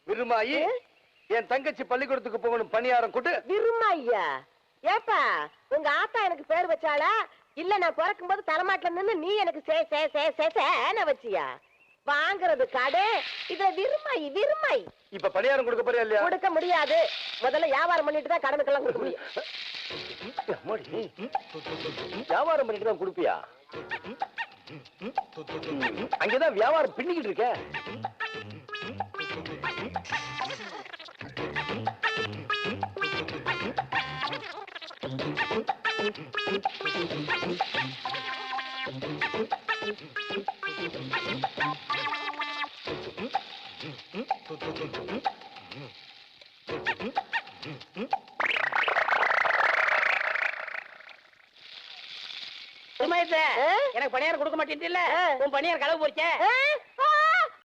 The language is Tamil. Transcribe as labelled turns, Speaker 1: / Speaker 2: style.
Speaker 1: விரும்மாயி என் தங்கச்சி பள்ளிக்கூடத்துக்கு போகணும் பணியாரம் கூட்டு.
Speaker 2: விரும்மாய்யா? ஏப்பா உங்க ஆத்தா எனக்கு பேர் வச்சாளா இல்ல நான் பிறக்கும் போது தலைமாட்டுல நின்னு நீ எனக்கு சேன வச்சியா? வாங்குறது கடை இதுல விரும்மாய்.
Speaker 1: இப்ப பணியாரம் கொடுக்க போறியா இல்லையா?
Speaker 2: கொடுக்க முடியாது. முதல்ல வியாபாரம் பண்ணிட்டு தான் கடனுக்கெல்லாம் கொடுக்க முடியும்.
Speaker 1: வியாபாரம் பண்ணிட்டு தான் கொடுப்பியா? அங்கதான் வியாபாரம் பின்னிக்கிட்டு இருக்க.
Speaker 3: எனக்கு பணியாரம் கொடுக்க மாட்டேன். உன் பணியாரம் களவு போச்சே.